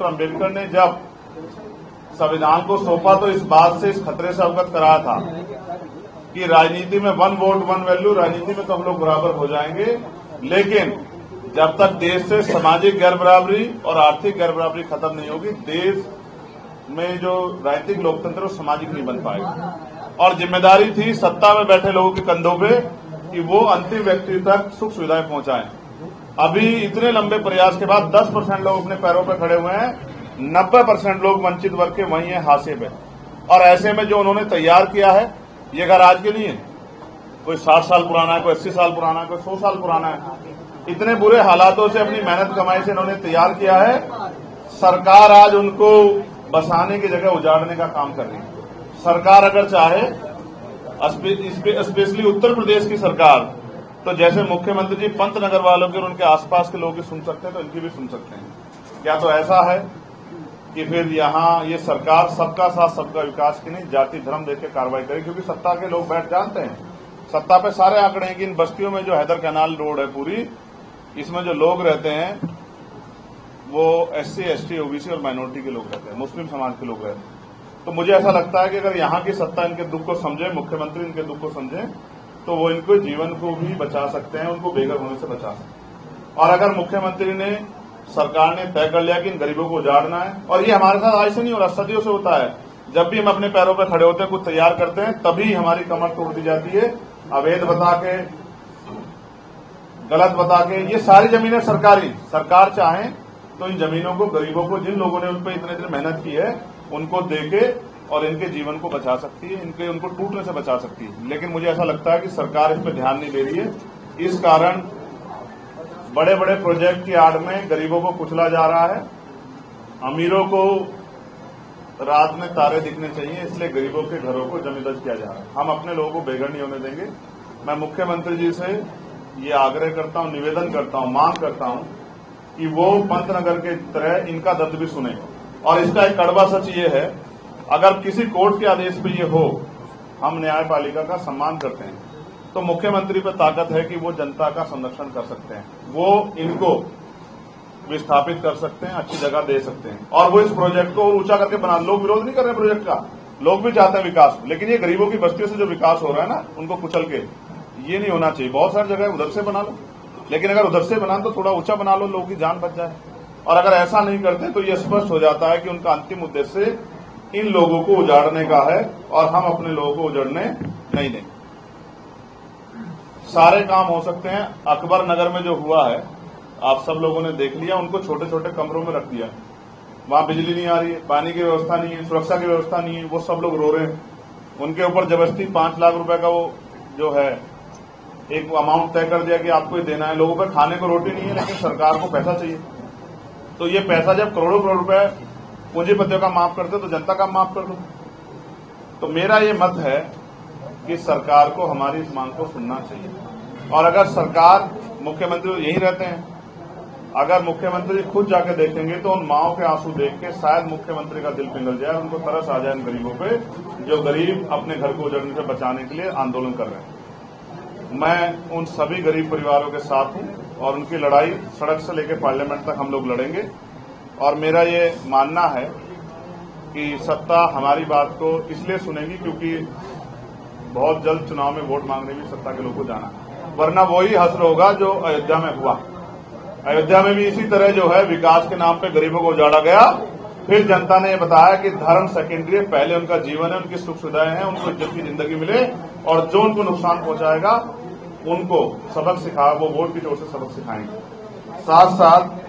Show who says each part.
Speaker 1: अम्बेडकर ने जब संविधान को सौंपा तो इस बात से, इस खतरे से अवगत कराया था कि राजनीति में 1 वोट 1 वैल्यू, राजनीति में तो हम लोग बराबर हो जाएंगे, लेकिन जब तक देश से सामाजिक गैर बराबरी और आर्थिक गैर बराबरी खत्म नहीं होगी, देश में जो राजनीतिक लोकतंत्र वो सामाजिक नहीं बन पाएगा। और जिम्मेदारी थी सत्ता में बैठे लोगों के कंधों पे कि वो अंतिम व्यक्ति तक सुख सुविधाएं पहुंचाएं। अभी इतने लंबे प्रयास के बाद 10% लोग अपने पैरों पर खड़े हुए हैं, 90% लोग वंचित वर्ग के वहीं है, हाशिए पे। और ऐसे में जो उन्होंने तैयार किया है, ये घर आज के नहीं है, कोई 60 साल पुराना है, कोई 80 साल पुराना है, कोई 100 साल पुराना है। इतने बुरे हालातों से अपनी मेहनत कमाई से इन्होंने तैयार किया है। सरकार आज उनको बसाने की जगह उजाड़ने का काम कर रही है। सरकार अगर चाहे, स्पेशली उत्तर प्रदेश की सरकार, तो जैसे मुख्यमंत्री जी पंतनगर वालों के और उनके आसपास के लोगों की सुन सकते हैं, तो इनकी भी सुन सकते हैं। क्या तो ऐसा है कि फिर यहाँ ये सरकार सबका साथ सबका विकास की नहीं, जाति धर्म देख के कार्रवाई करे? क्योंकि सत्ता के लोग बैठ जानते हैं, सत्ता पे सारे आंकड़े हैं कि इन बस्तियों में जो हैदर कैनाल रोड है पूरी, इसमें जो लोग रहते हैं वो SC, ST, OBC और माइनॉरिटी के लोग रहते हैं, मुस्लिम समाज के लोग रहते हैं। तो मुझे ऐसा लगता है कि अगर यहाँ की सत्ता इनके दुख को समझे, मुख्यमंत्री इनके दुख को समझे, तो वो इनको जीवन को भी बचा सकते हैं, उनको बेघर होने से बचा सकते हैं। और अगर मुख्यमंत्री ने, सरकार ने तय कर लिया कि इन गरीबों को उजाड़ना है, और ये हमारे साथ आज से नहीं हो रहा, सदियों से होता है। जब भी हम अपने पैरों पर खड़े होते हैं, कुछ तैयार करते हैं, तभी हमारी कमर तोड़ दी जाती है, अवैध बता के, गलत बता के। ये सारी जमीनें सरकारी, सरकार चाहे तो इन जमीनों को गरीबों को, जिन लोगों ने उन पर इतने दिन मेहनत की है, उनको देके और इनके जीवन को बचा सकती है, उनको टूटने से बचा सकती है। लेकिन मुझे ऐसा लगता है कि सरकार इस पर ध्यान नहीं दे रही है। इस कारण बड़े बड़े प्रोजेक्ट की आड़ में गरीबों को कुचला जा रहा है। अमीरों को रात में तारे दिखने चाहिए, इसलिए गरीबों के घरों को जमींदोज किया जा रहा है। हम अपने लोगों को बेघर नहीं होने देंगे। मैं मुख्यमंत्री जी से ये आग्रह करता हूं, निवेदन करता हूं, मांग करता हूं कि वो पंतनगर के तरह इनका दर्द भी सुने। और इसका एक कड़वा सच ये है, अगर किसी कोर्ट के आदेश पे ये हो, हम न्यायपालिका का सम्मान करते हैं, तो मुख्यमंत्री पे ताकत है कि वो जनता का संरक्षण कर सकते हैं, वो इनको विस्थापित कर सकते हैं, अच्छी जगह दे सकते हैं, और वो इस प्रोजेक्ट को ऊंचा करके बना। लोग विरोध नहीं कर रहे प्रोजेक्ट का, लोग भी चाहते हैं विकास, लेकिन ये गरीबों की बस्तियों से जो विकास हो रहा है ना, उनको कुचल के, ये नहीं होना चाहिए। बहुत सारी जगह उधर से बना लो, लेकिन अगर उधर से बना तो थोड़ा ऊंचा बना लो, लोगों की जान बच जाए। और अगर ऐसा नहीं करते तो ये स्पष्ट हो जाता है कि उनका अंतिम उद्देश्य इन लोगों को उजाड़ने का है, और हम अपने लोगों को उजाड़ने नहीं देंगे। सारे काम हो सकते हैं। अकबर नगर में जो हुआ है, आप सब लोगों ने देख लिया, उनको छोटे छोटे कमरों में रख दिया, वहां बिजली नहीं आ रही है, पानी की व्यवस्था नहीं है, सुरक्षा की व्यवस्था नहीं है, वो सब लोग रो रहे हैं। उनके ऊपर जबरदस्ती 5 लाख रुपए का वो जो है एक अमाउंट तय कर दिया कि आपको ये देना है। लोगों पर खाने को रोटी नहीं है, लेकिन सरकार को पैसा चाहिए। तो ये पैसा जब करोड़ों करोड़ रुपए पूंजीपतियों का माफ करते तो जनता का माफ कर दो। तो मेरा ये मत है कि सरकार को हमारी इस मांग को सुनना चाहिए। और अगर सरकार, मुख्यमंत्री यहीं रहते हैं, अगर मुख्यमंत्री खुद जाके देखेंगे तो उन माओं के आंसू देख के शायद मुख्यमंत्री का दिल पिघल जाए, उनको तरस आ जाए इन गरीबों पे, जो गरीब अपने घर को उजड़ने से बचाने के लिए आंदोलन कर रहे हैं। मैं उन सभी गरीब परिवारों के साथ हूं, और उनकी लड़ाई सड़क से लेकर पार्लियामेंट तक हम लोग लड़ेंगे। और मेरा ये मानना है कि सत्ता हमारी बात को इसलिए सुनेगी क्योंकि बहुत जल्द चुनाव में वोट मांगने भी सत्ता के लोगों को जाना है, वरना वही हश्र होगा जो अयोध्या में हुआ। अयोध्या में भी इसी तरह जो है विकास के नाम पे गरीबों को उजाड़ा गया। फिर जनता ने बताया कि धर्म सेकेंडरी है, पहले उनका जीवन है, उनकी सुख सुविधाएं हैं, उनको इज्जत की जिंदगी मिले, और जो उनको नुकसान पहुंचाएगा उनको सबक सिखा, वो वोट की ओर से सबक सिखाएंगे। साथ साथ